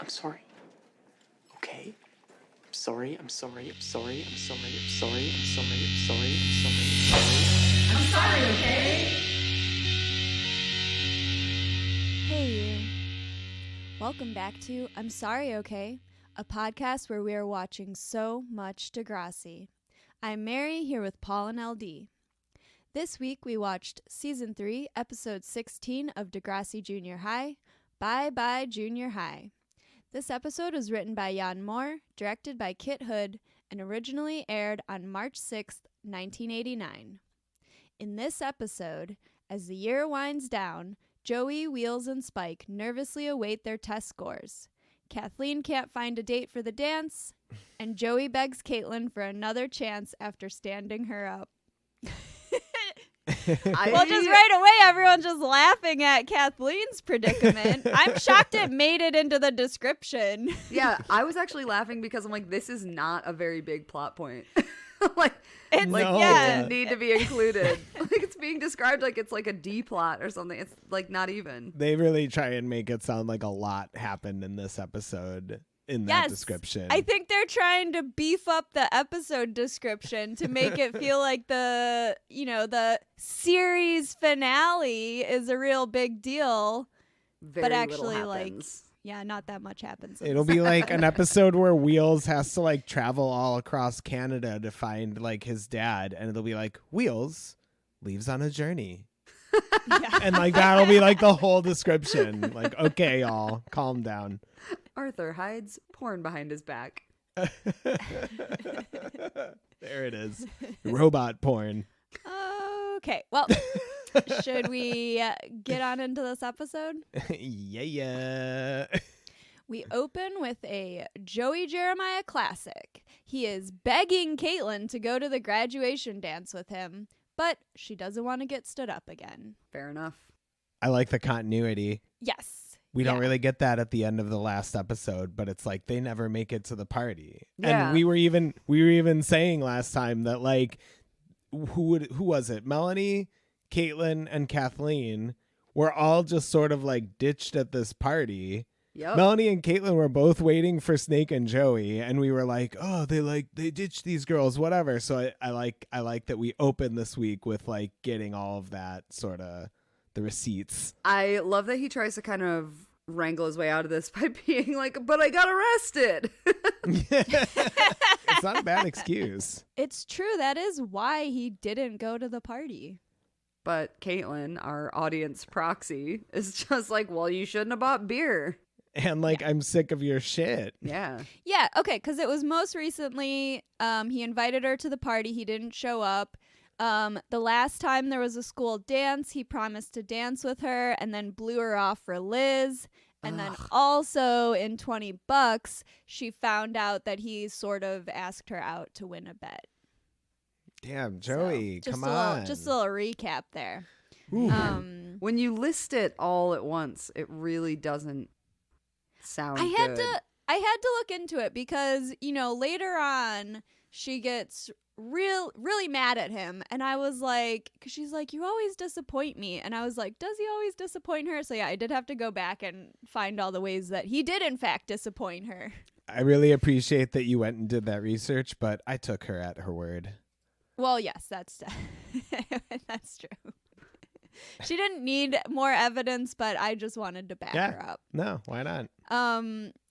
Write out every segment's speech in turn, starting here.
I'm sorry. Okay? I'm sorry. I'm sorry. I'm sorry. I'm sorry. I'm sorry. I'm sorry. I'm sorry. I'm sorry. I'm sorry. I'm sorry, okay? Hey you. Welcome back to I'm Sorry, Okay? A podcast where we are watching so much Degrassi. I'm Mary here with Paul and LD. This week we watched Season 3, Episode 16 of Degrassi Junior High, Bye Bye Junior High. This episode was written by Jan Moore, directed by Kit Hood, and originally aired on March 6th, 1989. In this episode, as the year winds down, Joey, Wheels, and Spike nervously await their test scores. Kathleen can't find a date for the dance, and Joey begs Caitlyn for another chance after standing her up. Well, just right away, everyone's just laughing at Kathleen's predicament. I'm shocked it made it into the description. Yeah, I was actually laughing because I'm like, this is not a very big plot point. It didn't need to be included. Like, it's being described like it's like a D plot or something. It's like not even. They really try and make it sound like a lot happened in this episode in that description. I think they're trying to beef up the episode description to make it feel like the series finale is a real big deal. But actually, not that much happens. It'll be like an episode where Wheels has to like travel all across Canada to find like his dad, and it'll be like Wheels leaves on a journey. Yeah. And like that'll be like the whole description. Like, okay, y'all, calm down. Arthur hides porn behind his back. There it is. Robot porn. Okay, well, should we get on into this episode? Yeah. We open with a Joey Jeremiah classic. He is begging Caitlyn to go to the graduation dance with him, but she doesn't want to get stood up again. Fair enough. I like the continuity. Yes. We don't really get that at the end of the last episode, but it's like they never make it to the party. Yeah. And we were even saying last time that like who was it? Melanie, Caitlyn, and Kathleen were all just sort of like ditched at this party. Yep. Melanie and Caitlyn were both waiting for Snake and Joey, and we were like, oh, they ditched these girls, whatever. So I like that we opened this week with like getting all of that sort of the receipts. I love that he tries to kind of wrangle his way out of this by being like, but I got arrested. It's not a bad excuse. It's true. That is why he didn't go to the party. But Caitlyn, our audience proxy, is just like, well, you shouldn't have bought beer. And like, I'm sick of your shit. Yeah. Yeah. Okay. Because it was most recently, he invited her to the party. He didn't show up. The last time there was a school dance, he promised to dance with her and then blew her off for Liz. And then also in $20, she found out that he sort of asked her out to win a bet. Damn, Joey, so, come on. Just a little recap there. When you list it all at once, it really doesn't sound good. I had to look into it because, later on she gets really mad at him, and I was like, because she's like, you always disappoint me, and I was like, does he always disappoint her? So yeah, I did have to go back and find all the ways that he did in fact disappoint her. I really appreciate that you went and did that research, but I took her at her word. Well, yes, that's true. She didn't need more evidence, but I just wanted to back her up. No, why not?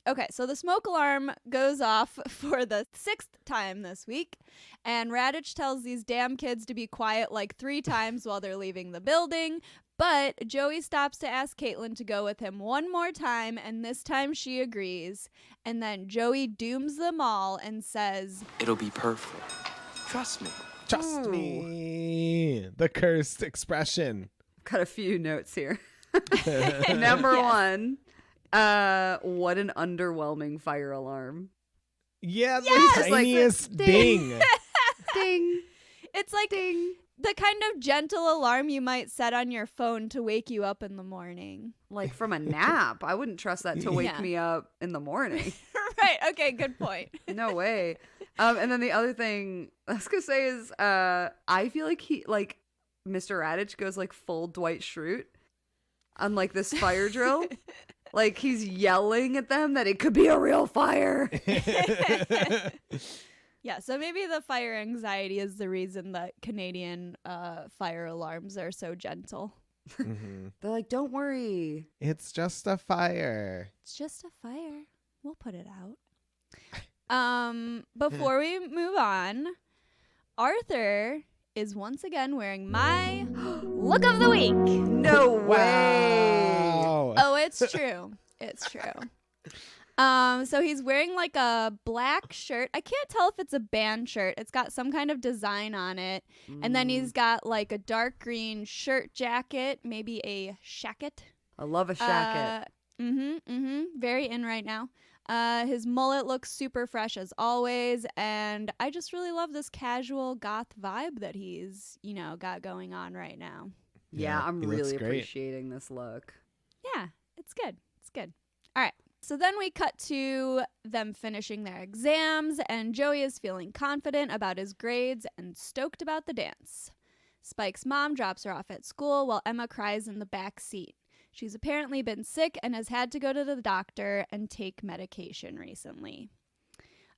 Okay, so the smoke alarm goes off for the 6th time this week, and Raditch tells these damn kids to be quiet like 3 times while they're leaving the building, but Joey stops to ask Caitlyn to go with him one more time, and this time she agrees, and then Joey dooms them all and says, It'll be perfect. Trust me. Trust me. The cursed expression. Got a few notes here. Number one. What an underwhelming fire alarm. Yeah, the tiniest ding. Ding. It's like ding. The kind of gentle alarm you might set on your phone to wake you up in the morning. Like from a nap. I wouldn't trust that to wake me up in the morning. Right. Okay, good point. No way. And then the other thing I was going to say is I feel like Mr. Raditch goes like full Dwight Schrute on like this fire drill. Like he's yelling at them that it could be a real fire. Yeah, so maybe the fire anxiety is the reason that Canadian fire alarms are so gentle. Mm-hmm. They're like, don't worry. It's just a fire. It's just a fire. We'll put it out. Before we move on, Arthur is once again wearing my look of the week. No way. Wow. Oh, it's true. It's true. So he's wearing like a black shirt. I can't tell if it's a band shirt. It's got some kind of design on it. And then he's got like a dark green shirt jacket, maybe a shacket. I love a shacket. Very in right now. His mullet looks super fresh as always, and I just really love this casual goth vibe that he's, got going on right now. Yeah, I'm really great. appreciating this look. Yeah, it's good. It's good. All right. So then we cut to them finishing their exams, and Joey is feeling confident about his grades and stoked about the dance. Spike's mom drops her off at school while Emma cries in the back seat. She's apparently been sick and has had to go to the doctor and take medication recently.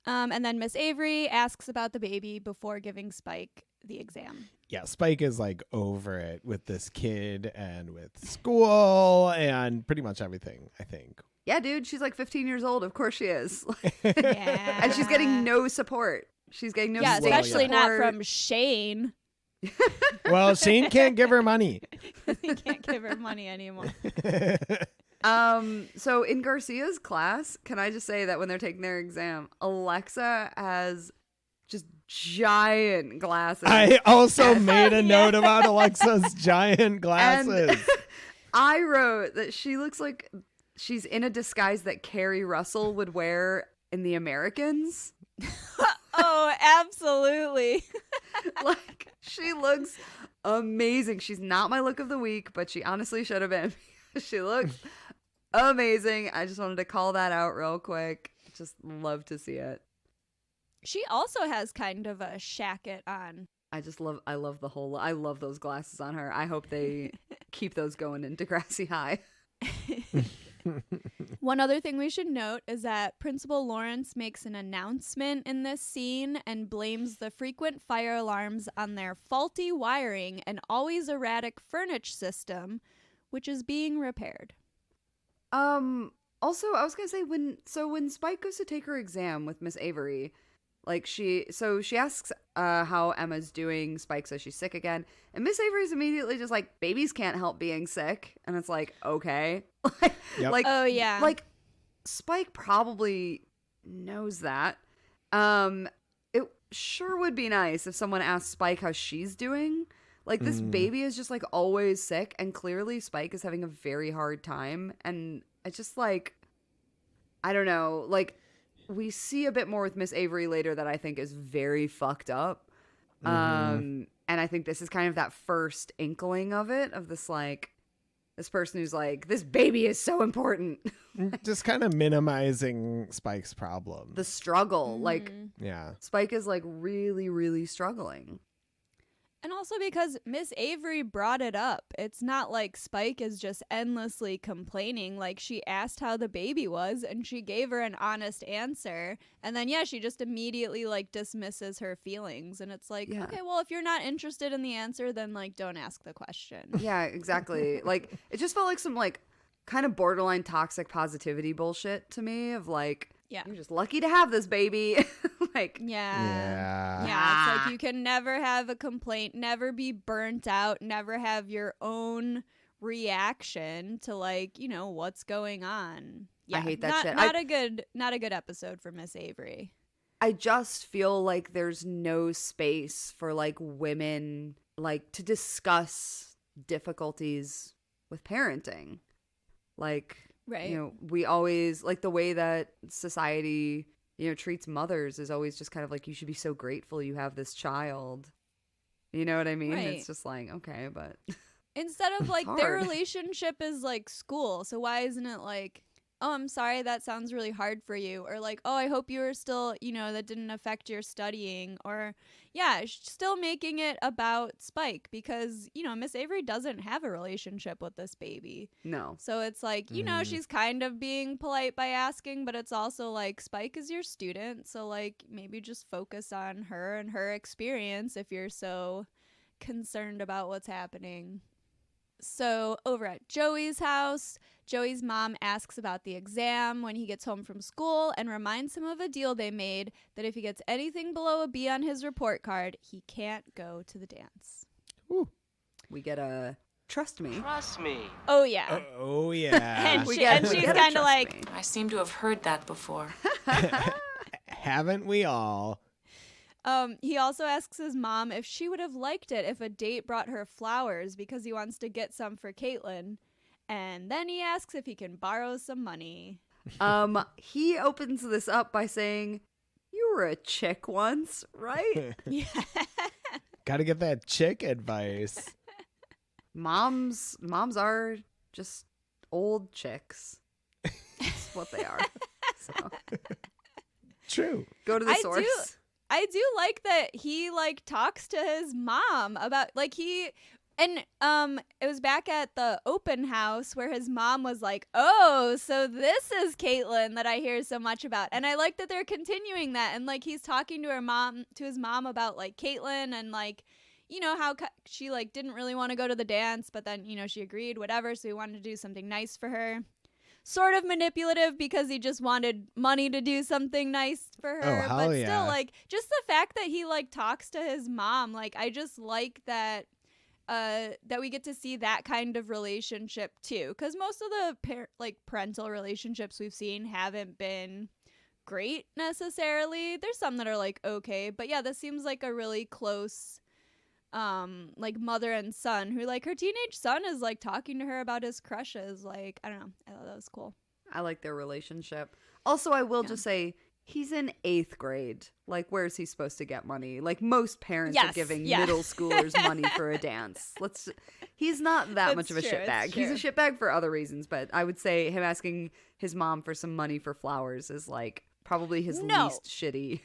And then Miss Avery asks about the baby before giving Spike the exam. Yeah, Spike is like over it with this kid and with school and pretty much everything, I think. Yeah, dude, she's like 15 years old. Of course she is. Yeah. And she's getting no support. She's getting no Yeah, state especially not support. from Shane. Well, Shane can't give her money. He can't give her money anymore. So in Garcia's class, can I just say that when they're taking their exam, Alexa has just giant glasses. I also made a note about Alexa's giant glasses. And I wrote that she looks like she's in a disguise that Carrie Russell would wear in The Americans. Oh, absolutely. Like, she looks amazing. She's not my look of the week, but she honestly should have been. She looks amazing. I just wanted to call that out real quick. Just love to see it. She also has kind of a shacket on. I love the whole, I love those glasses on her. I hope they keep those going in Degrassi High. One other thing we should note is that Principal Lawrence makes an announcement in this scene and blames the frequent fire alarms on their faulty wiring and always erratic furniture system, which is being repaired. Also, I was gonna say when Spike goes to take her exam with Miss Avery, like she asks how Emma's doing. Spike says she's sick again, and Miss Avery's immediately just like, babies can't help being sick, and it's like, okay. Yep. Like, oh yeah, like Spike probably knows that. It sure would be nice if someone asked Spike how she's doing. Like, this baby is just like always sick, and clearly Spike is having a very hard time, and it's just like, I don't know, like, we see a bit more with Miss Avery later that I think is very fucked up. And I think this is kind of that first inkling of it, of this, like, this person who's like, this baby is so important. Just kind of minimizing Spike's problem. The struggle. Like, Yeah. Spike is, like, really, really struggling. and also because Miss Avery brought it up. It's not like Spike is just endlessly complaining. Like, she asked how the baby was, and she gave her an honest answer. And then, yeah, she just immediately, like, dismisses her feelings. And it's like, Yeah. okay, well, if you're not interested in the answer, then, like, don't ask the question. Yeah, exactly. Like, it just felt like some, like, kind of borderline toxic positivity bullshit to me of, like, Yeah. you're just lucky to have this baby. Like, Yeah. Yeah, it's like you can never have a complaint, never be burnt out, never have your own reaction to, like, you know, what's going on. Yeah, I hate that shit. Not a good episode for Miss Avery. I just feel like there's no space for, like, women, like, to discuss difficulties with parenting. Like, Right. you know, we always, like, the way that society, you know, treats mothers is always just kind of like, you should be so grateful you have this child. You know what I mean? Right. It's just like, okay, but Instead of, like, It's their hard. relationship is like school, so why isn't it like oh, I'm sorry, that sounds really hard for you. Or like, oh, I hope you were still, that didn't affect your studying. Or yeah, still making it about Spike because, Miss Avery doesn't have a relationship with this baby. No. So it's like, she's kind of being polite by asking, but it's also like Spike is your student. So like maybe just focus on her and her experience if you're so concerned about what's happening. So over at Joey's house, Joey's mom asks about the exam when he gets home from school and reminds him of a deal they made that if he gets anything below a B on his report card, he can't go to the dance. Ooh. We get a trust me. Trust me. Oh, yeah. Oh, yeah. and she's kind of like, me. I seem to have heard that before. Haven't we all? He also asks his mom if she would have liked it if a date brought her flowers because he wants to get some for Caitlyn. And then he asks if he can borrow some money. He opens this up by saying, "You were a chick once, right?" Yeah. Gotta get that chick advice. Moms are just old chicks. That's what they are. So. True. Go to the source. I do like that he like talks to his mom about like it was back at the open house where his mom was like, "Oh, so this is Caitlyn that I hear so much about." And I like that they're continuing that and like he's talking to his mom about like Caitlyn and like how she like didn't really want to go to the dance, but then she agreed, whatever, so he wanted to do something nice for her. Sort of manipulative because he just wanted money to do something nice for her. Oh, but yeah. still, like, just the fact that he, like, talks to his mom, like, I just like that that we get to see that kind of relationship, too. Because most of the, parental relationships we've seen haven't been great, necessarily. There's some that are, like, okay. But, yeah, this seems like a really close like mother and son who like her teenage son is like talking to her about his crushes. Like, I don't know. I thought that was cool. I like their relationship. Also, I will just say he's in 8th grade. Like, where's he supposed to get money? Like most parents are giving middle schoolers money for a dance. He's not that much of a shitbag. He's a shitbag for other reasons, but I would say him asking his mom for some money for flowers is like probably his least shitty.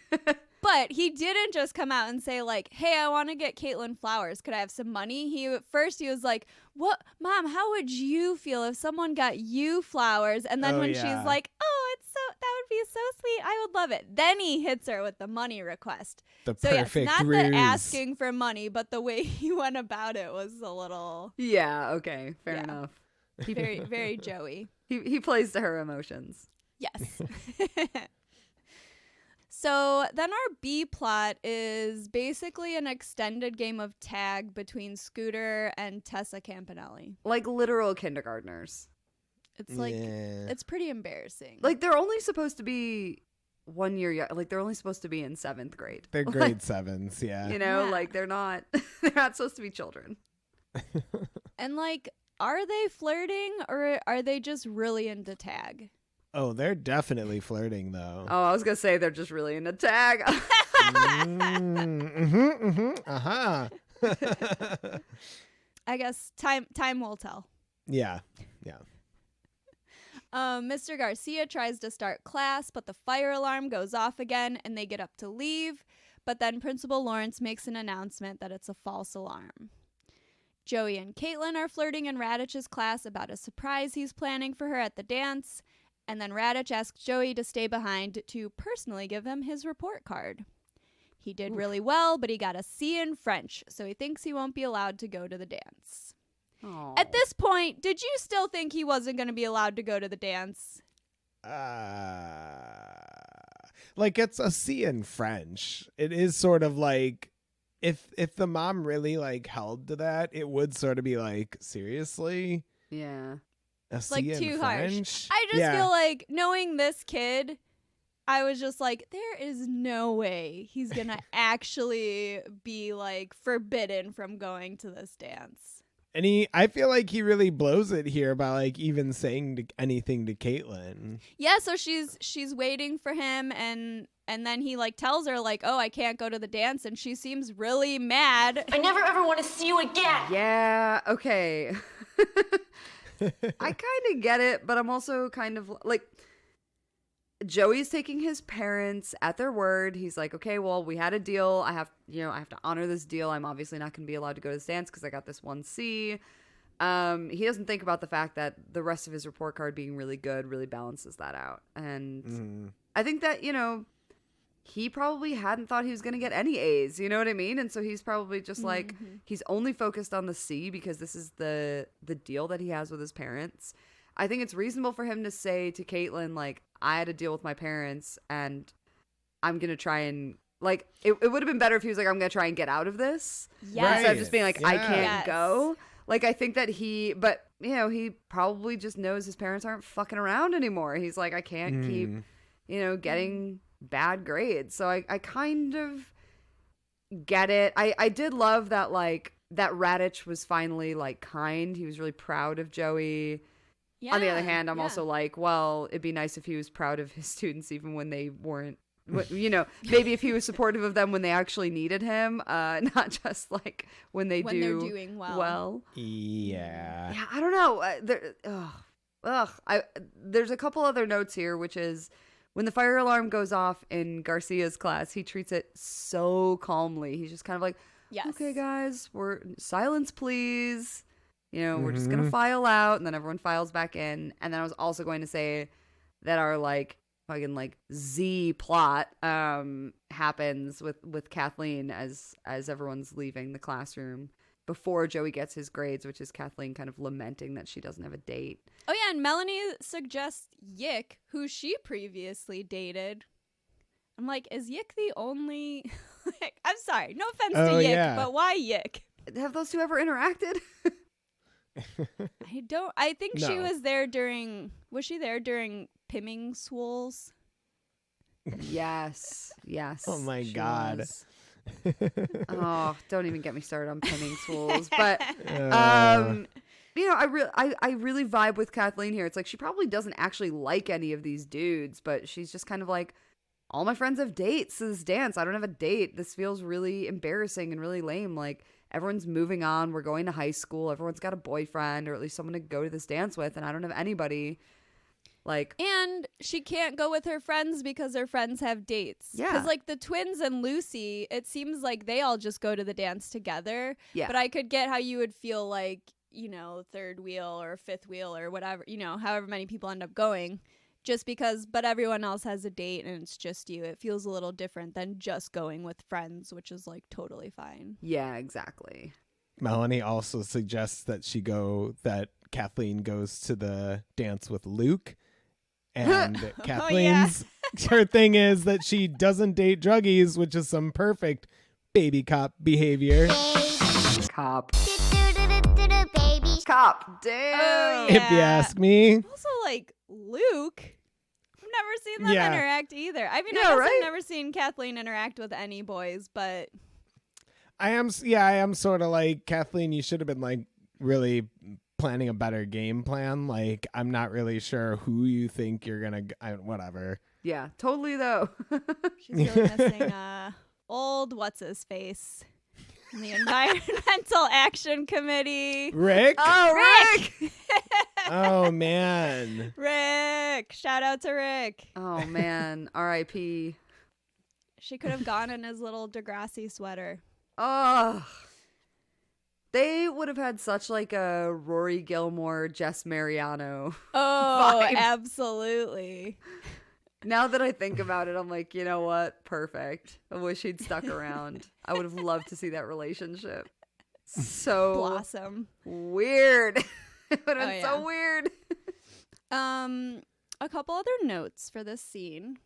But he didn't just come out and say, like, hey, I want to get Caitlyn flowers. Could I have some money? First he was like, what? Mom, how would you feel if someone got you flowers? And then she's like, oh, that would be so sweet. I would love it. Then he hits her with the money request. The perfect not ruse. the asking for money, but the way he went about it was a little. Yeah, okay. Fair enough. Very, very Joey. He plays to her emotions. Yes. So then our B plot is basically an extended game of tag between Scooter and Tessa Campanelli. Like literal kindergartners. It's like, it's pretty embarrassing. Like they're only supposed to be 1 year young. Like they're only supposed to be in 7th grade. They're grade 7s, yeah. Like they're not supposed to be children. And like, are they flirting or are they just really into tag? Oh, they're definitely flirting, though. Oh, I was going to say they're just really into tag. I guess time will tell. Yeah. Mr. Garcia tries to start class, but the fire alarm goes off again, and they get up to leave. But then Principal Lawrence makes an announcement that it's a false alarm. Joey and Caitlyn are flirting in Raditch's class about a surprise he's planning for her at the dance. And then Raditch asks Joey to stay behind to personally give him his report card. He did really well, but he got a C in French, so he thinks he won't be allowed to go to the dance. Aww. At this point, did you still think he wasn't going to be allowed to go to the dance? Like it's a C in French. It is sort of like if the mom really like held to that, it would sort of be like, seriously? Yeah. A C like in too French? harsh. I just feel like knowing this kid, I was just like, there is no way he's gonna actually be like forbidden from going to this dance. And I feel like he really blows it here by like even saying anything to Caitlyn. Yeah, so she's waiting for him and then he like tells her like, oh, I can't go to the dance, and she seems really mad. I never ever want to see you again. Yeah, okay. I kind of get it, but I'm also kind of like, Joey's taking his parents at their word. He's like, okay, well, we had a deal. I have to honor this deal. I'm obviously not going to be allowed to go to this dance because I got this 1C. He doesn't think about the fact that the rest of his report card being really good really balances that out. And I think that, he probably hadn't thought he was going to get any A's, you know what I mean? And so he's probably just like, he's only focused on the C because this is the deal that he has with his parents. I think it's reasonable for him to say to Caitlyn, like, I had a deal with my parents and I'm going to try and, like, it would have been better if he was like, I'm going to try and get out of this. Yes. Instead of just being like, I can't Yes. go. Like, I think that he probably just knows his parents aren't fucking around anymore. He's like, I can't keep, getting bad grades. So I kind of get it. I did love that, like, that Raditch was finally, like, kind. He was really proud of Joey. Yeah, on the other hand, I'm also like, well, it'd be nice if he was proud of his students even when they weren't, maybe if he was supportive of them when they actually needed him, not just like when they're doing well. Yeah. Yeah, I don't know. There's a couple other notes here, which is when the fire alarm goes off in Garcia's class, he treats it so calmly. He's just kind of like, okay, guys, silence, please. We're just going to file out, and then everyone files back in. And then I was also going to say that our, like, fucking, like, Z plot happens with Kathleen as everyone's leaving the classroom before Joey gets his grades, which is Kathleen kind of lamenting that she doesn't have a date. Oh, yeah, and Melanie suggests Yick, who she previously dated. I'm like, is Yick the only... I'm sorry, no offense to Yick, but why Yick? Have those two ever interacted? I think she was there during, was she there during Pimming Swools? Yes. Oh my God. Oh, don't even get me started on Pimming Swools. But, I really vibe with Kathleen here. It's like, she probably doesn't actually like any of these dudes, but she's just kind of like, all my friends have dates to this dance. I don't have a date. This feels really embarrassing and really lame. Like, everyone's moving on. We're going to high school. Everyone's got a boyfriend or at least someone to go to this dance with, and I don't have anybody. Like, and she can't go with her friends because her friends have dates. Yeah. Because, like, the twins and Lucy, it seems like they all just go to the dance together. Yeah. But I could get how you would feel like, third wheel or fifth wheel or whatever, however many people end up going. Just because, but everyone else has a date and it's just you. It feels a little different than just going with friends, which is, like, totally fine. Yeah, exactly. Melanie also suggests that Kathleen goes to the dance with Luke. And Kathleen's her thing is that she doesn't date druggies, which is some perfect baby cop behavior. Cop. Baby Cop. Damn. Oh, yeah. If you ask me. Also, like, Luke, I've never seen them interact either. I mean, I guess I've never seen Kathleen interact with any boys, but I am sort of like, Kathleen, you should have been, like, really planning a better game plan. Like, I'm not really sure who you think you're gonna whatever. Yeah, totally though. She's really missing old what's his face in the Environmental Action Committee. Rick? Oh, Rick! Oh, man. Rick! Shout out to Rick. Oh, man. R.I.P. She could have gone in his little Degrassi sweater. Oh. They would have had such, like, a Rory Gilmore, Jess Mariano vibe. Absolutely. Now that I think about it, I'm like, you know what? Perfect. I wish he'd stuck around. I would have loved to see that relationship. So blossom. Weird. It would have been so weird. A couple other notes for this scene.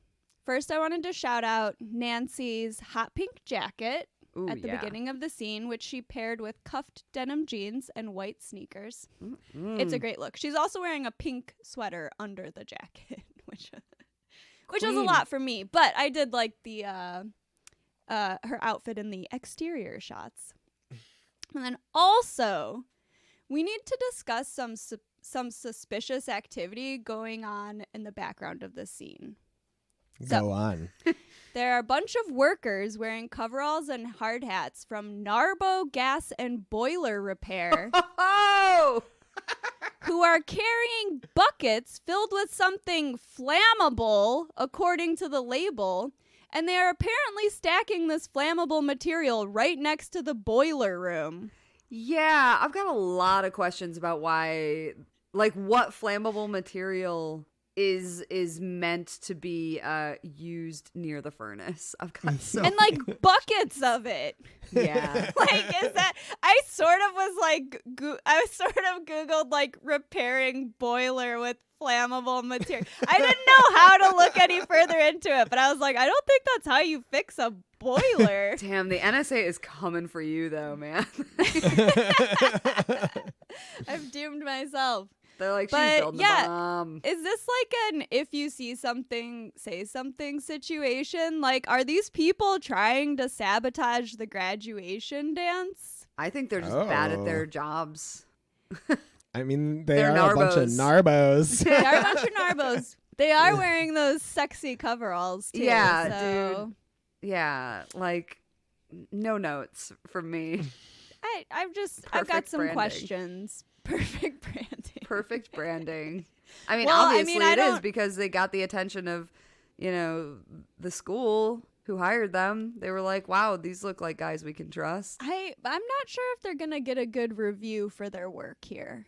First, I wanted to shout out Nancy's hot pink jacket at the beginning of the scene, which she paired with cuffed denim jeans and white sneakers. It's a great look. She's also wearing a pink sweater under the jacket, which was a lot for me. But I did like the her outfit in the exterior shots. And then also, we need to discuss some suspicious activity going on in the background of the scene. Go on. There are a bunch of workers wearing coveralls and hard hats from Narbo Gas and Boiler Repair. Oh! who are carrying buckets filled with something flammable, according to the label, and they are apparently stacking this flammable material right next to the boiler room. Yeah, I've got a lot of questions about why, like, what flammable material is meant to be used near the furnace. I've got so and like buckets of it. Yeah. Like, is that? I sort of was like, I sort of Googled like repairing boiler with flammable material. I didn't know how to look any further into it, but I was like, I don't think that's how you fix a boiler. Damn, the NSA is coming for you though, man. I've doomed myself. They're like, she's But building yeah, a bomb. is this like an if you see something, say something situation? Like, are these people trying to sabotage the graduation dance? I think they're just bad at their jobs. I mean, They're are a bunch of narbos. They are a bunch of narbos. They are wearing those sexy coveralls too. Yeah, so. dude. Yeah, like, no notes from me. I've got Perfect some branding. questions. Perfect branding. Perfect branding. I mean, Well, I obviously mean, I it is don't- because they got the attention of, you know, the school who hired them. They were like, wow, these look like guys we can trust. I'm not sure if they're gonna get a good review for their work here.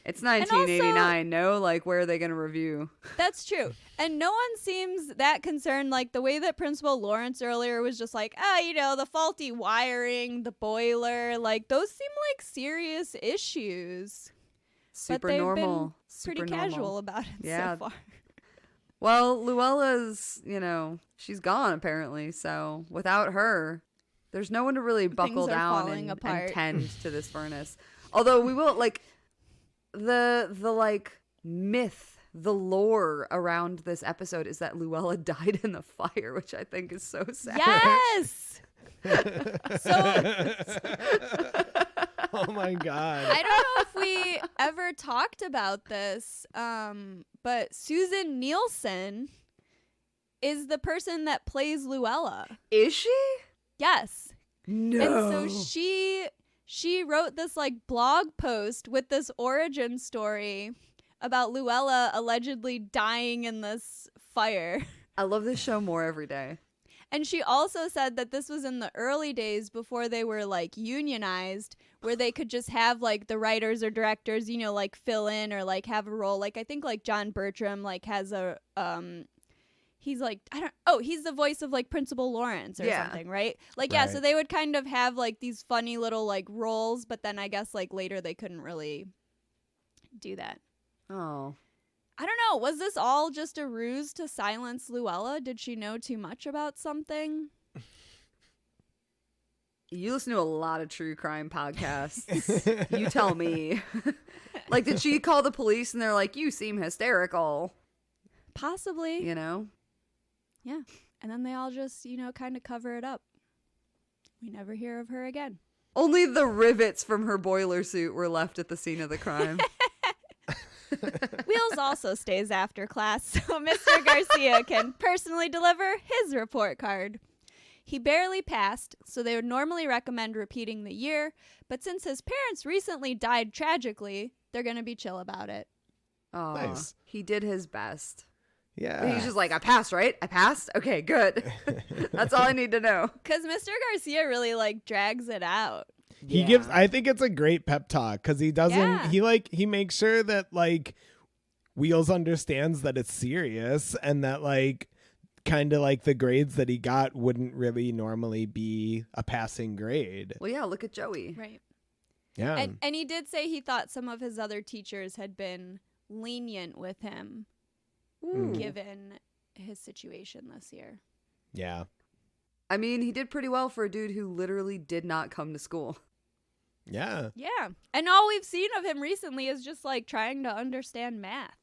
It's 1989. No, like, where are they going to review? That's true. And no one seems that concerned. Like the way that Principal Lawrence earlier was just like, the faulty wiring, the boiler, like those seem like serious issues. Super but they've normal. been pretty Super casual normal. about it Yeah. so far. Well, Luella's, she's gone apparently. So without her, there's no one to really buckle Things are down falling and apart. tend to this furnace. Although we will, like, the like myth, the lore around this episode is that Luella died in the fire, which I think is so sad. Yes. So Oh my god. I don't know if we ever talked about this, but Susan Nielsen is the person that plays Luella. Is she? Yes. No. And so she wrote this like blog post with this origin story about Luella allegedly dying in this fire. I love this show more every day. And she also said that this was in the early days before they were like unionized, where they could just have like the writers or directors, like fill in or like have a role. Like I think like John Bertram like has a he's like he's the voice of like Principal Lawrence or something, right? Like yeah, so Right. they would kind of have like these funny little like roles, but then I guess like later they couldn't really do that. Oh. I don't know. Was this all just a ruse to silence Luella? Did she know too much about something? You listen to a lot of true crime podcasts. You tell me. Like, did she call the police and they're like, you seem hysterical? Possibly. Yeah. And then they all just, kind of cover it up. We never hear of her again. Only the rivets from her boiler suit were left at the scene of the crime. Wheels also stays after class, so Mr. Garcia can personally deliver his report card. He barely passed, so they would normally recommend repeating the year, but since his parents recently died tragically, they're going to be chill about it. Oh, Nice. He did his best. Yeah. He's just like, I passed, right? I passed? Okay, good. That's all I need to know. Because Mr. Garcia really, drags it out. He gives, I think it's a great pep talk because he doesn't, Yeah. he makes sure that Wheels understands that it's serious and that kind of the grades that he got wouldn't really normally be a passing grade. Well, yeah, look at Joey. Right. Yeah. And he did say he thought some of his other teachers had been lenient with him, given his situation this year. Yeah. I mean, he did pretty well for a dude who literally did not come to school. Yeah. Yeah. And all we've seen of him recently is just trying to understand math.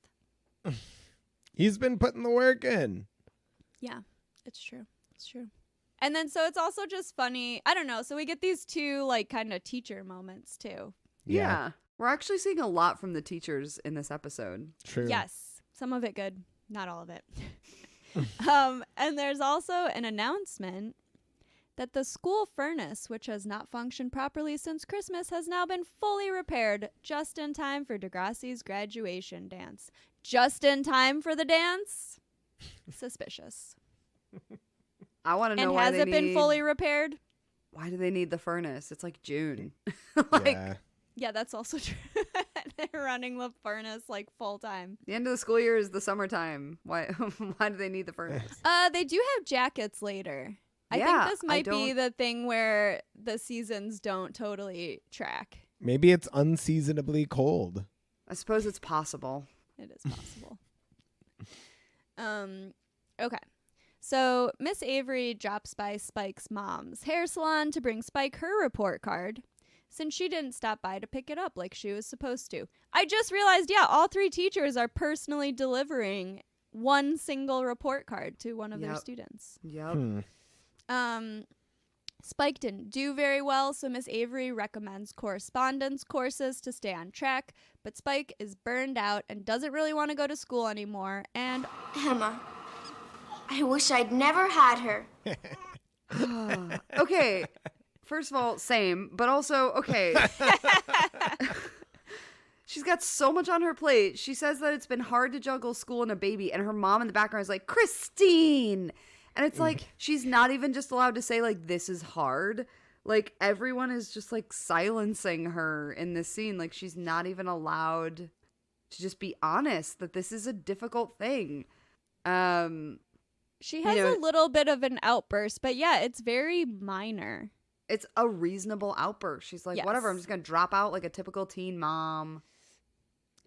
He's been putting the work in. Yeah, it's true. It's true. And then so it's also just funny. I don't know. So we get these two kind of teacher moments too. Yeah. We're actually seeing a lot from the teachers in this episode. True. Yes. Some of it good. Not all of it. And there's also an announcement that the school furnace, which has not functioned properly since Christmas, has now been fully repaired just in time for Degrassi's graduation dance. Just in time for the dance? Suspicious. I want to know And why has they it been need- fully repaired? Why do they need the furnace? It's like June. Yeah. Yeah, that's also true. They're running the furnace like full time. The end of the school year is the summertime. Why why do they need the furnace? They do have jackets later. I Yeah, think this I might be don't- the thing where the seasons don't totally track. Maybe it's unseasonably cold. I suppose it's possible. It is possible. Okay. So Miss Avery drops by Spike's mom's hair salon to bring Spike her report card, since she didn't stop by to pick it up like she was supposed to. I just realized, yeah, all 3 teachers are personally delivering one single report card to one of their Yep. students. Yep. Spike didn't do very well, so Miss Avery recommends correspondence courses to stay on track, but Spike is burned out and doesn't really want to go to school anymore, and Emma, I wish I'd never had her. Okay. First of all, same, but also, okay. She's got so much on her plate. She says that it's been hard to juggle school and a baby, and her mom in the background is like, Christine! And it's like, she's not even just allowed to say, like, this is hard. Like, everyone is just, like, silencing her in this scene. Like, she's not even allowed to just be honest that this is a difficult thing. she has a little bit of an outburst, but yeah, it's very minor. It's a reasonable outburst. She's like, Yes. whatever, I'm just going to drop out like a typical teen mom.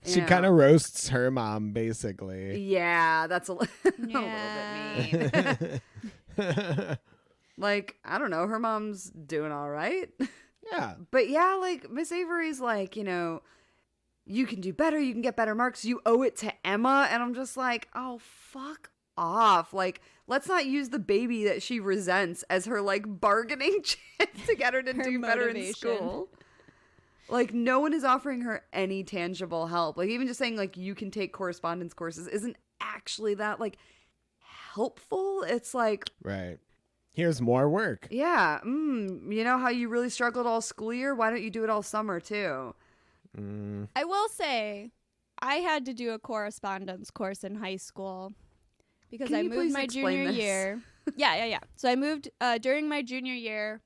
She Yeah. kind of roasts her mom, basically. Yeah, that's a little Yeah. bit mean. Like, I don't know, her mom's doing all right. Yeah. But yeah, like, Miss Avery's like, you know, you can do better, you can get better marks, you owe it to Emma. And I'm just like, oh, fuck off. Like, let's not use the baby that she resents as her, like, bargaining chip to get her to Her do better in motivation. school. Like, no one is offering her any tangible help. Like, even just saying, like, you can take correspondence courses isn't actually that, like, helpful. It's like, Right. Here's more work. yeah, you know how you really struggled all school year? Why don't you do it all summer, too? I will say, I had to do a correspondence course in high school because Can I you moved please my explain junior this? year. Yeah. So I moved during my junior year.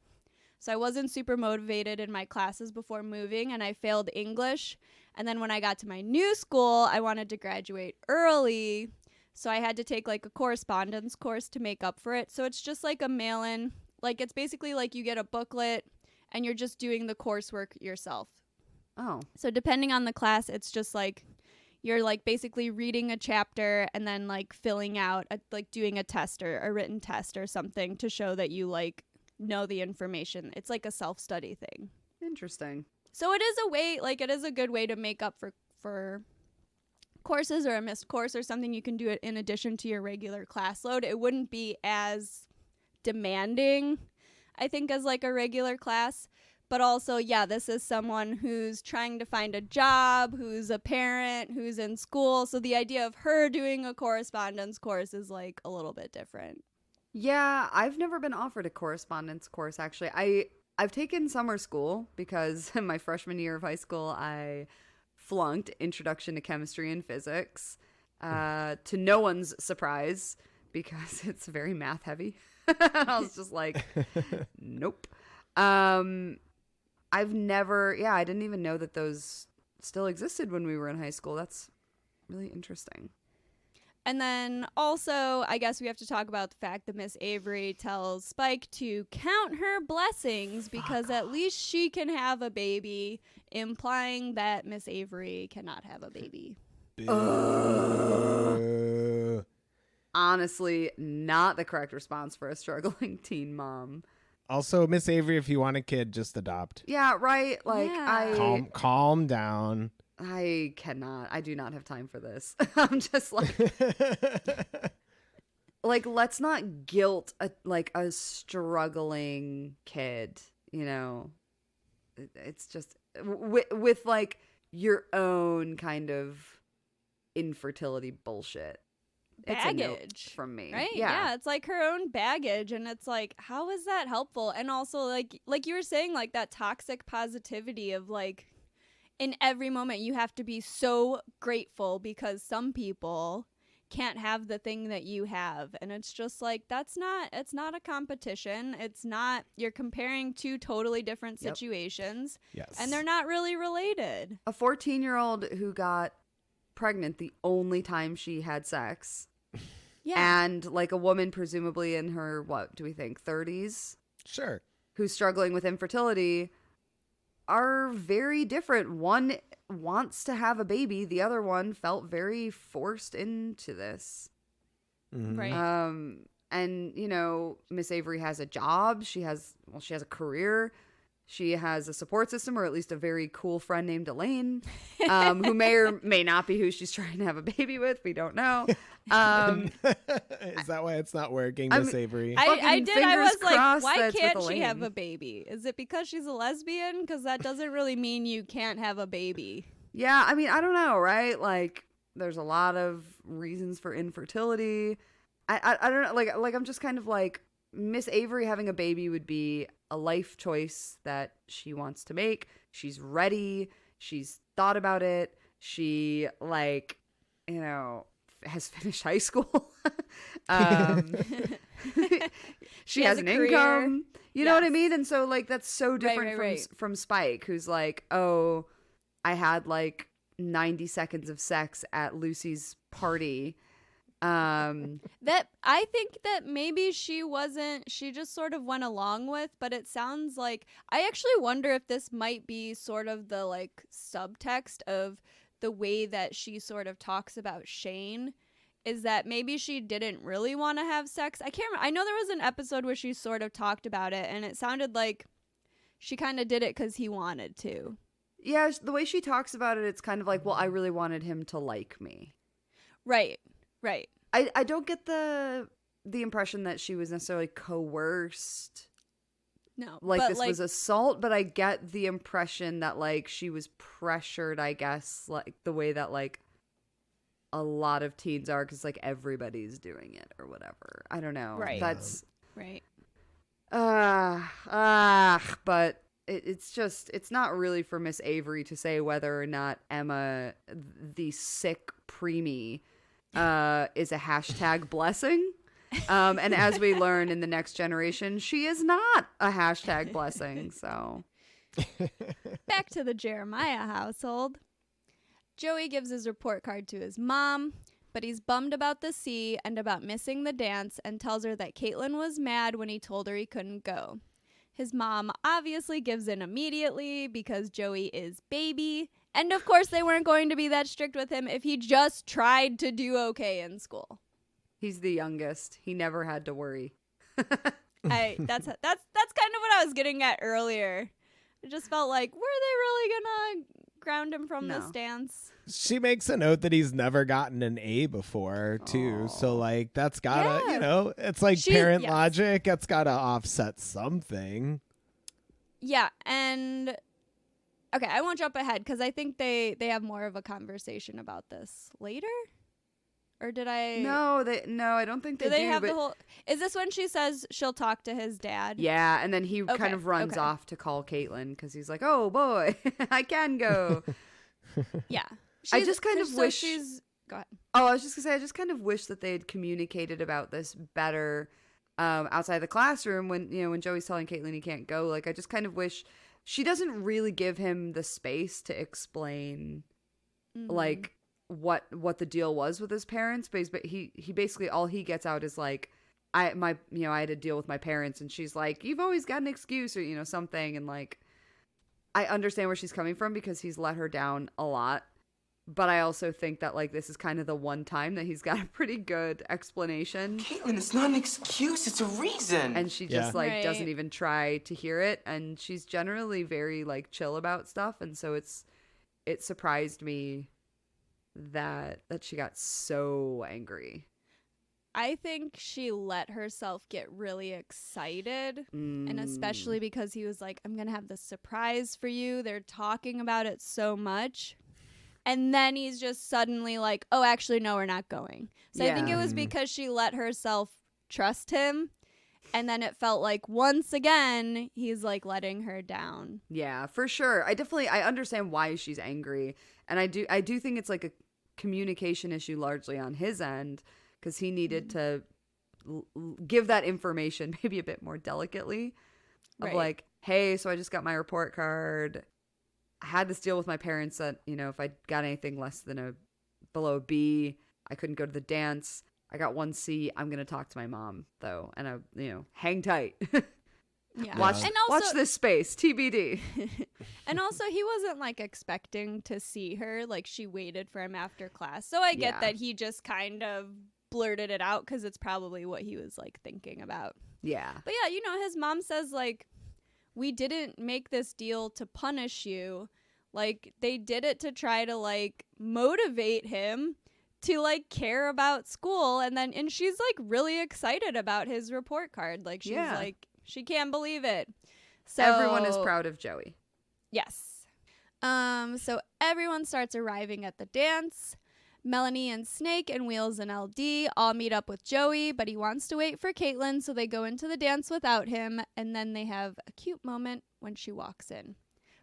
So I wasn't super motivated in my classes before moving, and I failed English. And then when I got to my new school, I wanted to graduate early. So I had to take like a correspondence course to make up for it. So it's just like a mail-in. Like, it's basically like you get a booklet and you're just doing the coursework yourself. Oh. So depending on the class, it's just like you're like basically reading a chapter and then like filling out like doing a test or a written test or something to show that you like know the information. It's like a self-study thing. Interesting. So it is a way, like it is a good way to make up for courses or a missed course or something. You can do it in addition to your regular class load. It wouldn't be as demanding, I think, as like a regular class. But also, yeah, this is someone who's trying to find a job, who's a parent, who's in school. So the idea of her doing a correspondence course is like a little bit different. Yeah, I've never been offered a correspondence course, actually. I've taken summer school because in my freshman year of high school, I flunked Introduction to Chemistry and Physics, to no one's surprise because it's very math heavy. I was just like, nope. I didn't even know that those still existed when we were in high school. That's really interesting. And then also, I guess we have to talk about the fact that Miss Avery tells Spike to count her blessings because at least she can have a baby, implying that Miss Avery cannot have a baby. Honestly, not the correct response for a struggling teen mom. Also, Miss Avery, if you want a kid, just adopt. Yeah, right? Like, Yeah. Calm down. I cannot. I do not have time for this. I'm just like, let's not guilt a struggling kid, you know? It's just with like your own kind of infertility bullshit. baggage from me, right? Yeah, it's like her own baggage, and it's like, how is that helpful? And also, like you were saying, like that toxic positivity of like, in every moment you have to be so grateful because some people can't have the thing that you have, and it's just like, it's not a competition. It's not, you're comparing two totally different situations. Yes. And they're not really related. A 14-year-old who got pregnant the only time she had sex. Yeah. And like a woman presumably in her, what do we think, 30s? Sure. Who's struggling with infertility are very different. One wants to have a baby. The other one felt very forced into this. Mm-hmm. Right. And, you know, Miss Avery has a job. She has a career. She has a support system, or at least a very cool friend named Elaine, who may or may not be who she's trying to have a baby with. We don't know. Is that why it's not working, Miss Avery? I was like, why that's can't with she have Elaine. a baby? Is it because she's a lesbian? Because that doesn't really mean you can't have a baby. Yeah, I mean, I don't know, right? Like, there's a lot of reasons for infertility. I don't know. Like I'm just kind of like, Miss Avery having a baby would be a life choice that she wants to make. She's ready. She's thought about it. She, like, you know, has finished high school. She has an career. income. You know what I mean? And so, like, that's so different Right. from Spike, who's like, oh, I had like 90 seconds of sex at Lucy's party. That I think that maybe she just sort of went along with, but it sounds like, I actually wonder if this might be sort of the like subtext of the way that she sort of talks about Shane, is that maybe she didn't really want to have sex. I can't remember. I know there was an episode where she sort of talked about it, and it sounded like she kind of did it because he wanted to. Yeah, the way she talks about it, it's kind of like, well, I really wanted him to like me. Right. I don't get the impression that she was necessarily coerced. No. Like, but this was assault, but I get the impression that, like, she was pressured, I guess, like, the way that, like, a lot of teens are, because, like, everybody's doing it or whatever. I don't know. Right. That's... Right. But it's not really for Miss Avery to say whether or not Emma, the sick preemie, is a hashtag blessing. And as we learn in the next generation, she is not a hashtag blessing. So Back to the Jeremiah household. Joey gives his report card to his mom, but he's bummed about the sea and about missing the dance, and tells her that Caitlyn was mad when he told her he couldn't go. His mom obviously gives in immediately because Joey is baby. And of course they weren't going to be that strict with him if he just tried to do okay in school. he's the youngest. He never had to worry. That's kind of what I was getting at earlier. It just felt like, were they really gonna ground him from this dance? She makes a note that he's never gotten an A before too. So like that's gotta, it's like parent logic. It's gotta offset something. Yeah, and okay, I won't jump ahead because I think they have more of a conversation about this later. Or did I? No, I don't think they do. They have the whole? Is this when she says she'll talk to his dad? Yeah, and then he kind of runs off to call Caitlyn because he's like, "Oh boy, I can go." Yeah, I just kind of wish she's. Go ahead. Oh, I was just gonna say, I just kind of wish that they had communicated about this better outside the classroom when Joey's telling Caitlyn he can't go. Like, I just kind of wish she doesn't really give him the space to explain, like, what the deal was with his parents, but he basically, all he gets out is like, I had to deal with my parents, and she's like, you've always got an excuse, or something. And like, I understand where she's coming from because he's let her down a lot, but I also think that like this is kind of the one time that he's got a pretty good explanation. Caitlyn, it's not an excuse, it's a reason. And she just doesn't even try to hear it, and she's generally very like chill about stuff, and so it surprised me that she got so angry. I think she let herself get really excited, and especially because he was like, I'm gonna have this surprise for you. They're talking about it so much. And then he's just suddenly like, oh, actually, no, we're not going. So I think it was because she let herself trust him. And then it felt like once again, he's like letting her down. Yeah, for sure. I understand why she's angry. And I do think it's like a communication issue largely on his end, because he needed to give that information maybe a bit more delicately. Of like, hey, so I just got my report card. I had this deal with my parents that, you know, if I got anything less than below a B, I couldn't go to the dance. I got 1 C. I'm going to talk to my mom, though. And hang tight. Yeah. Watch this space, TBD. And also, he wasn't like expecting to see her. Like, she waited for him after class. So I get that he just kind of blurted it out because it's probably what he was like thinking about. Yeah. But yeah, his mom says like, we didn't make this deal to punish you. Like, they did it to try to like motivate him to like care about school. And she's like really excited about his report card. Like, she's like, she can't believe it. So everyone is proud of Joey. Yes. So everyone starts arriving at the dance. Melanie and Snake and Wheels and LD all meet up with Joey, but he wants to wait for Caitlyn, so they go into the dance without him, and then they have a cute moment when she walks in.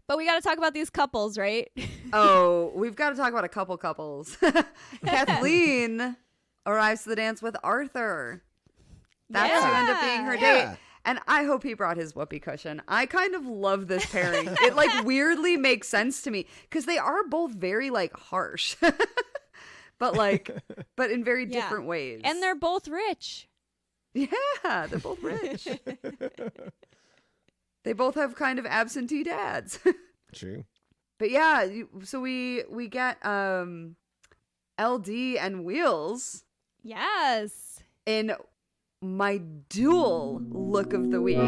But we got to talk about these couples, right? Oh, we've got to talk about a couple couples. Kathleen arrives to the dance with Arthur. That's who ended up being her date. And I hope he brought his whoopee cushion. I kind of love this pairing. It like weirdly makes sense to me because they are both very like harsh. but in very different ways. And they're both rich. Yeah, they're both rich. They both have kind of absentee dads. True. But yeah, so we get LD and Wheels. Yes. In my dual look of the week.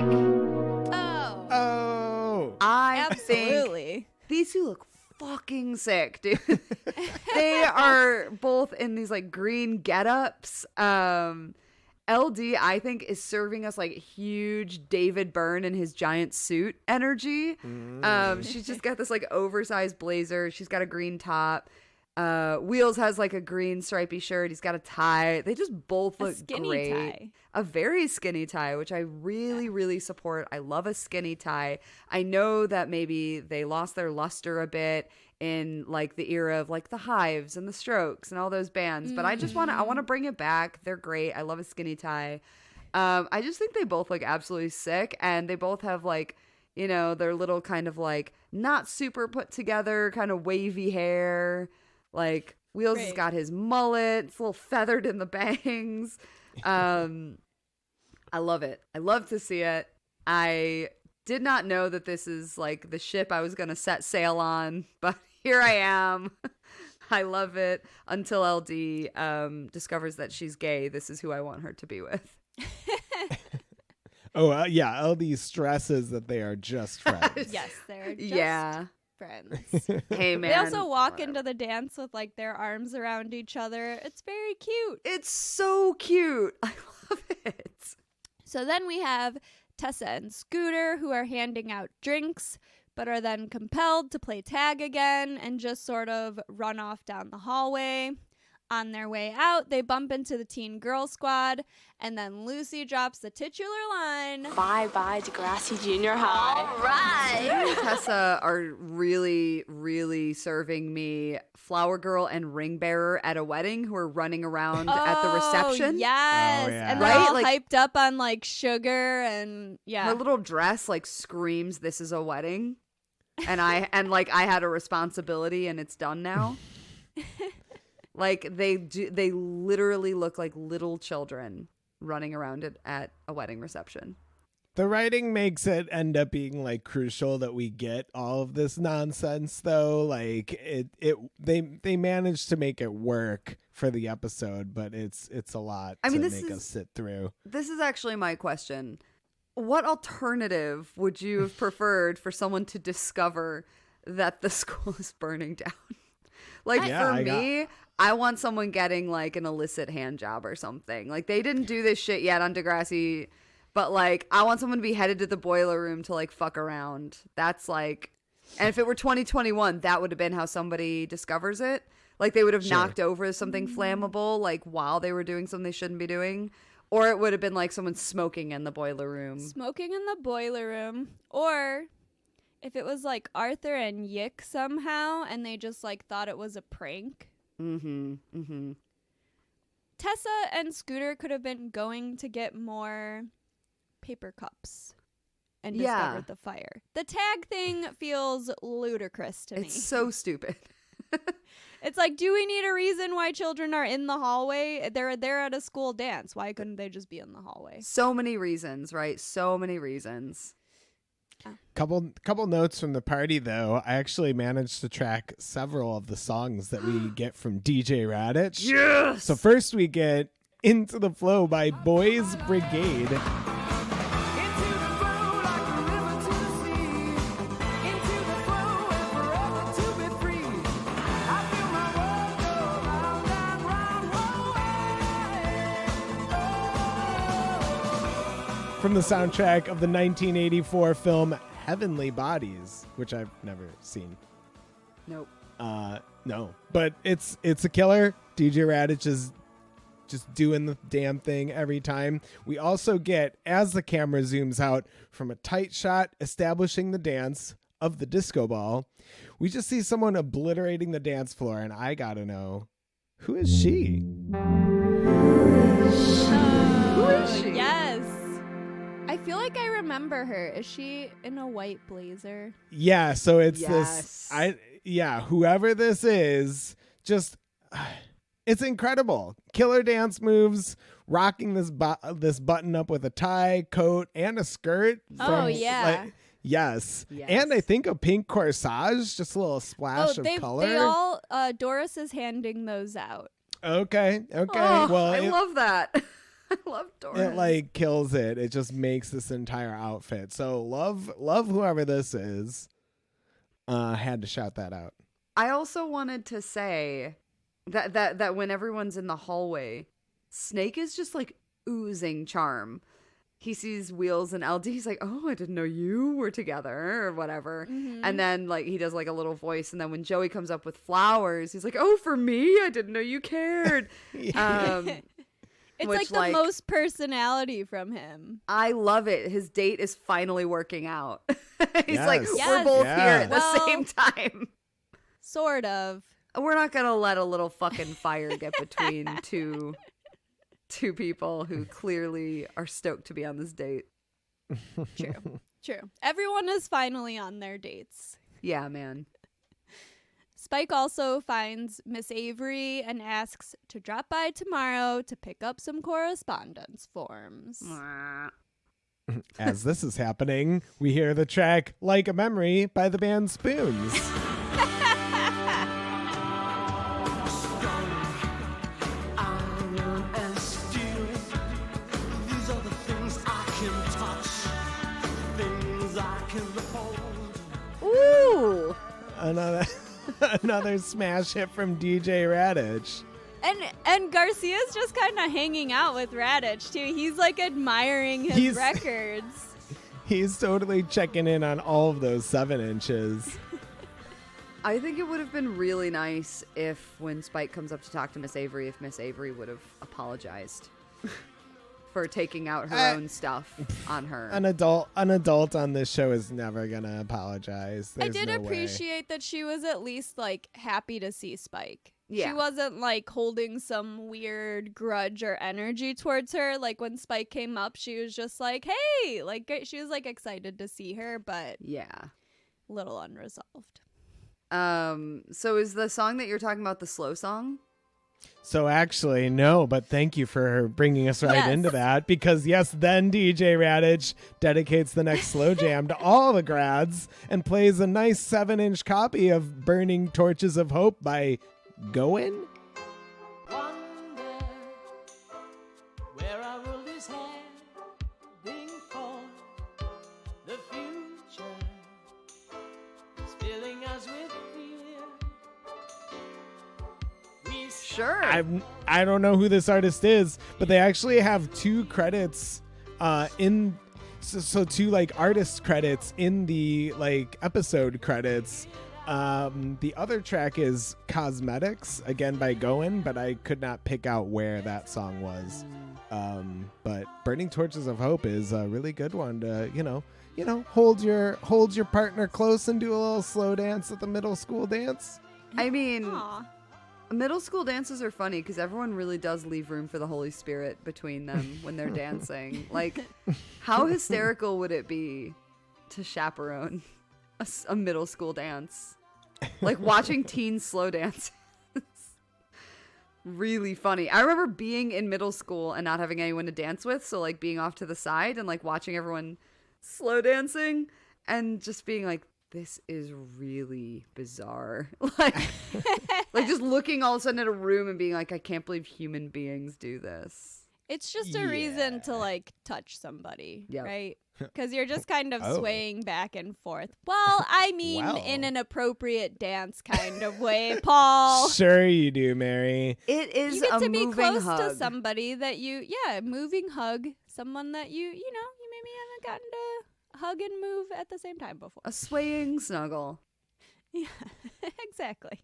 Oh. I absolutely think these two look fucking sick, dude. They are both in these like green getups. LD, I think, is serving us like huge David Byrne in his giant suit energy. She's just got this like oversized blazer. She's got a green top. Wheels has like a green stripy shirt. He's got a tie. They just both look great. Tie. A very skinny tie, which I really, really support. I love a skinny tie. I know that maybe they lost their luster a bit in like the era of like the Hives and the Strokes and all those bands, but I want to bring it back. They're great. I love a skinny tie. I just think they both look absolutely sick, and they both have like, their little kind of like not super put together kind of wavy hair. Like Wheels has got his mullet. It's a little feathered in the bangs. I love it. I love to see it. I did not know that this is like the ship I was going to set sail on, but here I am. I love it until LD discovers that she's gay. This is who I want her to be with. Yeah. LD stresses that they are just friends. Yes, they're just friends. Hey, man. They also walk into the dance with like their arms around each other. It's very cute. It's so cute. I love it. So then we have Tessa and Scooter, who are handing out drinks, but are then compelled to play tag again and just sort of run off down the hallway. On their way out, they bump into the Teen Girl Squad, and then Lucy drops the titular line, Bye-bye, Degrassi Junior High. All right. Me and Tessa are really, really serving me Flower Girl and Ring Bearer at a wedding who are running around at the reception. Yes. Oh, yeah. And they're Right? all Like, hyped up on like sugar and her little dress like screams, "This is a wedding," and I had a responsibility, and it's done now. Like they literally look like little children running around at a wedding reception. The writing makes it end up being like crucial that we get all of this nonsense, though. Like they managed to make it work for the episode, but it's a lot to make us sit through. This is actually my question. What alternative would you have preferred for someone to discover that the school is burning down? Like I want someone getting like an illicit hand job or something. Like they didn't do this shit yet on Degrassi, but like I want someone to be headed to the boiler room to like fuck around. That's like And if it were 2021, that would have been how somebody discovers it. Like they would have knocked over something flammable, like while they were doing something they shouldn't be doing. Or it would have been like someone smoking in the boiler room. Smoking in the boiler room. Or if it was like Arthur and Yick somehow and they just like thought it was a prank. Tessa and Scooter could have been going to get more paper cups and discovered the fire. The tag thing feels ludicrous to me. It's so stupid. It's like, do we need a reason why children are in the hallway? They're there at a school dance. Why couldn't they just be in the hallway? So many reasons, right? So many reasons. Couple notes from the party, though. I actually managed to track several of the songs that we get from DJ Raditch. Yes! So first we get Into the Flow by Boys Brigade. From the soundtrack of the 1984 film Heavenly Bodies, which I've never seen. Nope. No, but it's a killer. DJ Raditch is just doing the damn thing every time. We also get, as the camera zooms out from a tight shot establishing the dance of the disco ball, we just see someone obliterating the dance floor, and I gotta know, who is she? Who is she? Yes. I feel like I remember her. Is she in a white blazer? Yeah, so it's Yes. whoever this is, just it's incredible. Killer dance moves, rocking this button up with a tie, coat, and a skirt. Yes. And I think a pink corsage, just a little splash of color. They all Doris is handing those out. Okay. Oh, Well, I love that. I love Doris. It like kills it. It just makes this entire outfit. So love whoever this is. Had to shout that out. I also wanted to say that when everyone's in the hallway, Snake is just like oozing charm. He sees Wheels and LD. He's like, "Oh, I didn't know you were together," or whatever. Mm-hmm. And then like he does like a little voice. And then when Joey comes up with flowers, he's like, "Oh, for me? I didn't know you cared." It's like the most personality from him. I love it. His date is finally working out. He's like, Yes. we're both here at the Well, same time. Sort of. We're not going to let a little fucking fire get between two people who clearly are stoked to be on this date. True. Everyone is finally on their dates. Yeah, man. Spike also finds Miss Avery and asks to drop by tomorrow to pick up some correspondence forms. As this is happening, we hear the track Like a Memory by the band Spoons. Ooh! Another smash hit from DJ Raditch. And Garcia's just kind of hanging out with Raditch too. He's like admiring his records. He's totally checking in on all of those 7 inches. I think it would have been really nice if when Spike comes up to talk to Miss Avery, if Miss Avery would have apologized for taking out her own stuff on her. An adult on this show is never gonna apologize. I did appreciate that she was at least like happy to see Spike. Yeah. She wasn't like holding some weird grudge or energy towards her. Like when Spike came up, she was just like, "Hey!" Like she was like excited to see her, but yeah, a little unresolved. So is the song that you're talking about the slow song? So actually, no, but thank you for bringing us right into that, because then DJ Raditch dedicates the next slow jam to all the grads and plays a nice 7-inch copy of Burning Torches of Hope by Goin'. Wonder where our world is heading for. The future is filling us with fear. Sure. I don't know who this artist is, but they actually have 2 credits in So two like artist credits in the like episode credits. The other track is Cosmetics, again by Goen, but I could not pick out where that song was. But Burning Torches of Hope is a really good one to, hold your partner close and do a little slow dance at the middle school dance. I mean, Aw. middle school dances are funny because everyone really does leave room for the Holy Spirit between them when they're dancing. Like, how hysterical would it be to chaperone a middle school dance? Like, watching teens slow dance. Really funny. I remember being in middle school and not having anyone to dance with, so like being off to the side and like watching everyone slow dancing and just being like, this is really bizarre. Like just looking all of a sudden at a room and being like, I can't believe human beings do this. It's just a reason to like touch somebody, Yep. right? Because you're just kind of swaying back and forth. Well, I mean, in an appropriate dance kind of way, Paul. Sure you do, Mary. It is You get a to be moving close hug. to somebody that moving hug, someone that you maybe haven't gotten to hug and move at the same time before. A swaying snuggle. Yeah, exactly.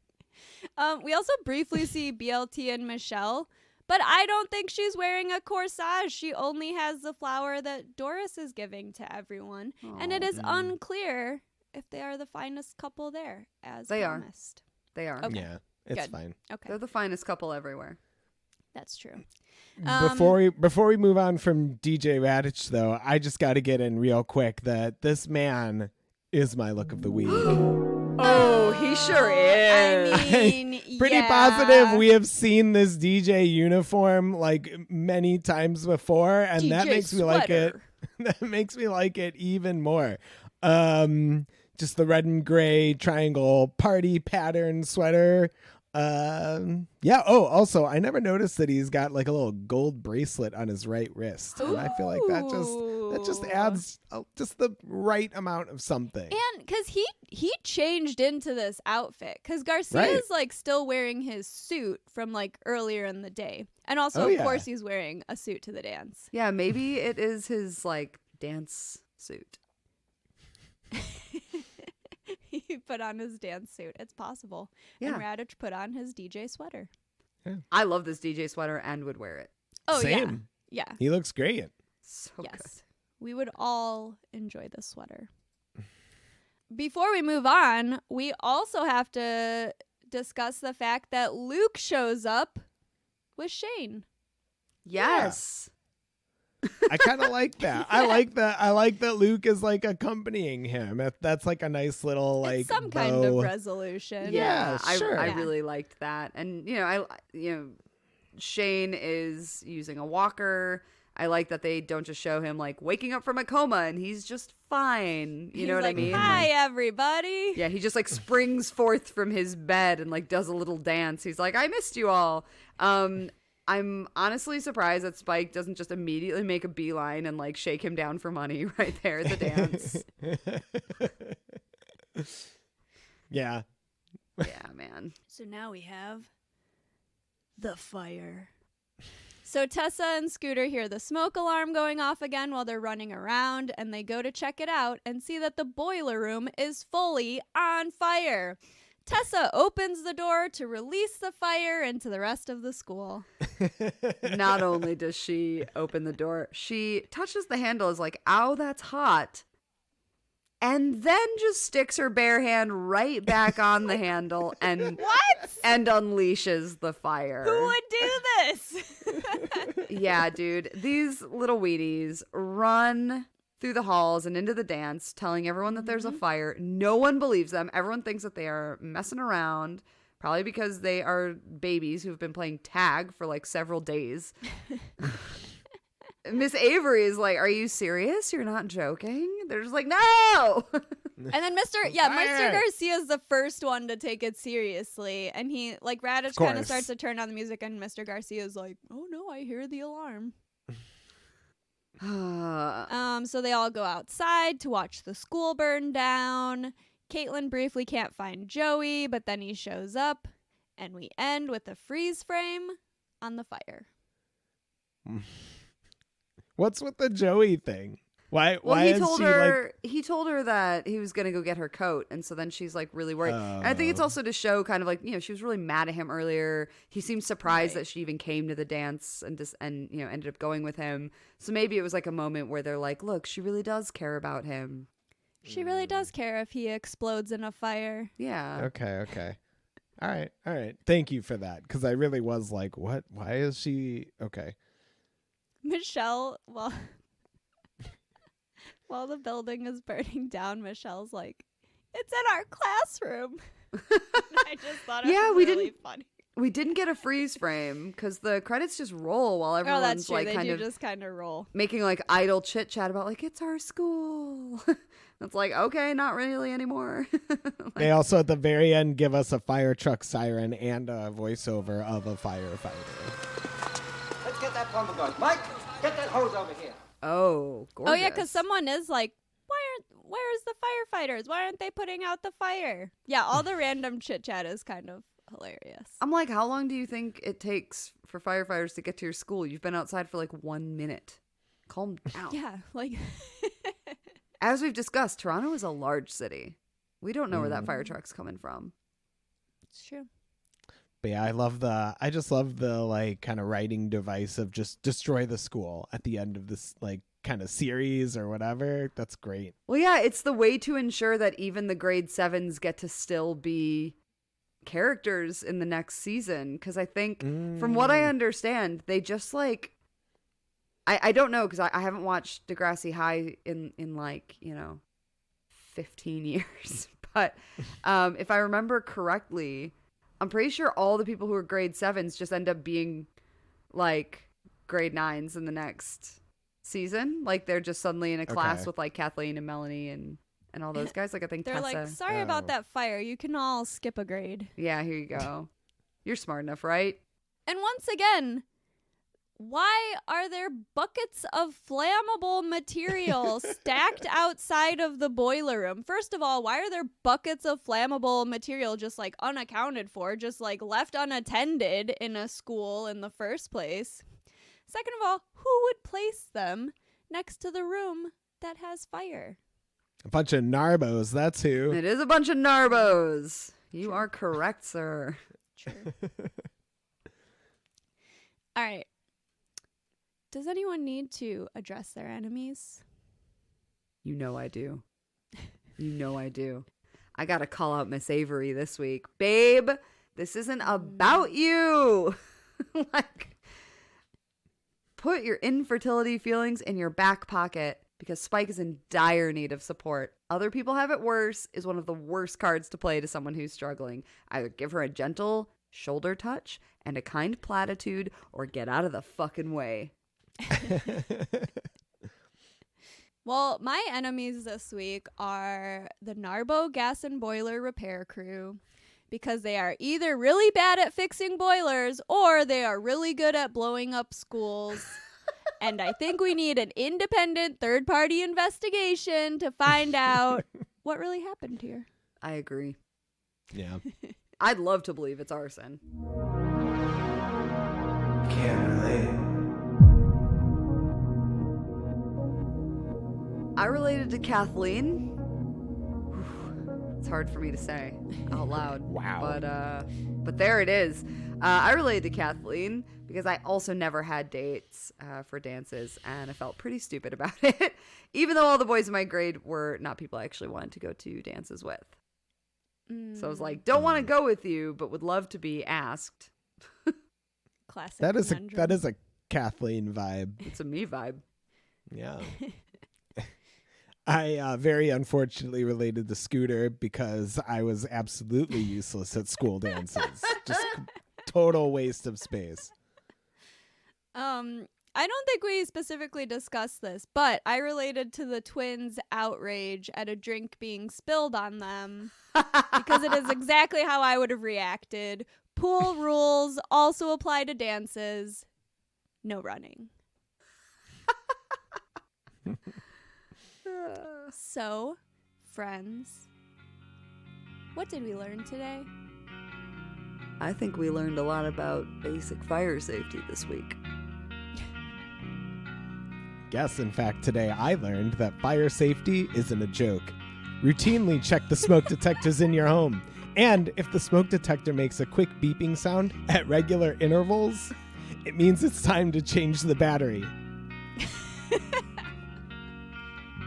We also briefly see BLT and Michelle, but I don't think she's wearing a corsage. She only has the flower that Doris is giving to everyone, and it is unclear if they are the finest couple there, as They promised. They are. Okay. Yeah, it's Good. fine. Okay, They're the finest couple everywhere. that's true. Before we move on from DJ Raditch, though, I just got to get in real quick that this man is my look of the week. Oh, he sure is. I mean, Pretty yeah. positive we have seen this DJ uniform like many times before, and that DJ makes me like it. sweater. That makes me like it even more. Just the red and gray triangle party pattern sweater. Yeah. Oh, also, I never noticed that he's got like a little gold bracelet on his right wrist, and I feel like that just adds just the right amount of something. And because he changed into this outfit, because Garcia's like still wearing his suit from like earlier in the day, and also of course he's wearing a suit to the dance. Yeah, maybe it is his like dance suit. He put on his dance suit. It's possible. Yeah. And Raditch put on his DJ sweater. I love this DJ sweater and would wear it. Oh Same. yeah. He looks great. So Yes. We would all enjoy this sweater. Before we move on, we also have to discuss the fact that Luke shows up with Shane. good. Yes. I kind of like that. I like that Luke is like accompanying him. That's like a nice little like It's some bow. kind of resolution. Yeah, sure. I really liked that. And Shane is using a walker. I like that they don't just show him like waking up from a coma and he's just fine. You know what I mean? Hi, everybody. Yeah, he just like springs forth from his bed and like does a little dance. He's like, I missed you all. I'm honestly surprised that Spike doesn't just immediately make a beeline and like shake him down for money right there at the dance. Yeah. Yeah, man. So now we have the fire. So Tessa and Scooter hear the smoke alarm going off again while they're running around, and they go to check it out and see that the boiler room is fully on fire. Tessa opens the door to release the fire into the rest of the school. Not only does she open the door, she touches the handle, is like, ow, that's hot. And then just sticks her bare hand right back on the handle and and unleashes the fire. Who would do this? Yeah, dude. These little Wheaties run through the halls and into the dance, telling everyone that there's a fire. No one believes them. Everyone thinks that they are messing around, probably because they are babies who've been playing tag for like several days. Miss Avery is like, are you serious? You're not joking? They're just like, no! And then Mr. Garcia is the first one to take it seriously. And he, like, Raditch kind of starts to turn on the music, and Mr. Garcia is like, oh no, I hear the alarm. So they all go outside to watch the school burn down. Caitlyn briefly can't find Joey, but then he shows up, and we end with a freeze frame on the fire. What's with the Joey thing? Why? Well, why he is told she her he told her that he was gonna go get her coat, and so then she's like really worried. And I think it's also to show kind of like, you know, she was really mad at him earlier. He seemed surprised that she even came to the dance and you know, ended up going with him. So maybe it was like a moment where they're like, look, she really does care about him. She really does care if he explodes in a fire. Yeah. Okay. All right. Thank you for that, because I really was like, what? Why is she okay? Michelle, while the building is burning down, Michelle's like, it's in our classroom. I just thought it was really funny. We didn't get a freeze frame because the credits just roll while everyone's that's true. like They just kind of roll, making like idle chit chat about like, it's our school. It's like, okay, not really anymore. They also at the very end give us a fire truck siren and a voiceover of a firefighter. Let's get that plumber going. Mike, get that hose over here. Oh, gorgeous. Oh yeah, because someone is like, where's the firefighters? Why aren't they putting out the fire? Yeah, all the random chit chat is kind of hilarious. I'm like, how long do you think it takes for firefighters to get to your school? You've been outside for like 1 minute. Calm down. Yeah, like as we've discussed, Toronto is a large city. We don't know where that fire truck's coming from. it's true. But yeah, I just love the like kind of writing device of just destroy the school at the end of this like kind of series or whatever. That's great. Well, yeah, it's the way to ensure that even the grade 7s get to still be characters in the next season. Because I think, from what I understand, they just like, I don't know, because I haven't watched Degrassi High in like, 15 years. But if I remember correctly, I'm pretty sure all the people who are grade 7s just end up being like grade 9s in the next season. Like they're just suddenly in a class with like Kathleen and Melanie and all those guys. Like I think They're Tessa. like, sorry about that fire. You can all skip a grade. Yeah, here you go. You're smart enough, right? And once again, why are there buckets of flammable material stacked outside of the boiler room? First of all, why are there buckets of flammable material just like unaccounted for, just like left unattended in a school in the first place? Second of all, who would place them next to the room that has fire? A bunch of Narbos, that's who. It is a bunch of Narbos. You are correct, sir. True. All right. Does anyone need to address their enemies? You know I do. You know I do. I gotta call out Miss Avery this week. Babe, this isn't about you. Like, put your infertility feelings in your back pocket because Spike is in dire need of support. Other people have it worse is one of the worst cards to play to someone who's struggling. Either give her a gentle shoulder touch and a kind platitude or get out of the fucking way. Well, my enemies this week are the Narbo gas and boiler repair crew, because they are either really bad at fixing boilers or they are really good at blowing up schools. And I think we need an independent third-party investigation to find out what really happened here. I agree. Yeah. I'd love to believe it's arson. Can't relate. I related to Kathleen. It's hard for me to say out loud. Wow. But there it is. I related to Kathleen because I also never had dates for dances, and I felt pretty stupid about it, even though all the boys in my grade were not people I actually wanted to go to dances with. So I was like, don't want to go with you, but would love to be asked. Classic. That is conundrum. a Kathleen vibe. It's a me vibe. Yeah. I very unfortunately related to Scooter because I was absolutely useless at school dances. Just total waste of space. I don't think we specifically discussed this, but I related to the twins' outrage at a drink being spilled on them because it is exactly how I would have reacted. Pool rules also apply to dances. No running. So, friends, what did we learn today? I think we learned a lot about basic fire safety this week. Yes, in fact, today I learned that fire safety isn't a joke. Routinely check the smoke detectors in your home. And if the smoke detector makes a quick beeping sound at regular intervals, it means it's time to change the battery.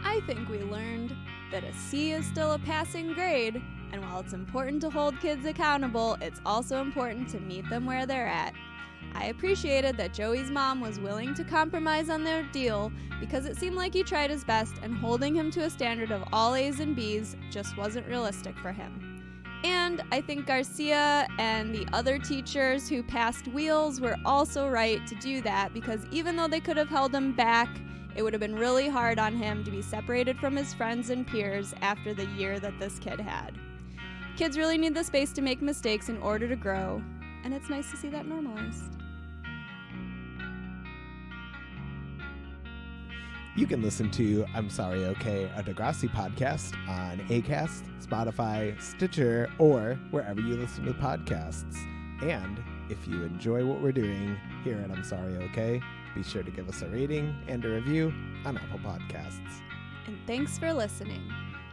I think we learned that a C is still a passing grade, and while it's important to hold kids accountable, it's also important to meet them where they're at. I appreciated that Joey's mom was willing to compromise on their deal because it seemed like he tried his best, and holding him to a standard of all A's and B's just wasn't realistic for him. And I think Garcia and the other teachers who passed wheels were also right to do that, because even though they could have held him back, it would have been really hard on him to be separated from his friends and peers after the year that this kid had. Kids really need the space to make mistakes in order to grow, and it's nice to see that normalized. You can listen to I'm Sorry Okay, a Degrassi podcast on Acast, Spotify, Stitcher, or wherever you listen to podcasts. And if you enjoy what we're doing here at I'm Sorry Okay, be sure to give us a rating and a review on Apple Podcasts. And thanks for listening.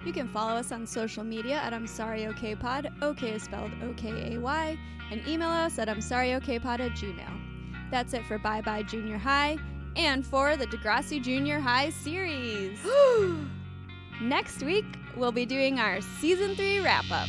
You can follow us on social media at I'm Sorry Okay Pod, OK is spelled O-K-A-Y, and email us at I'mSorryOKPod@gmail. That's it for Bye Bye Junior High and for the Degrassi Junior High series. Next week, we'll be doing our Season 3 wrap-up.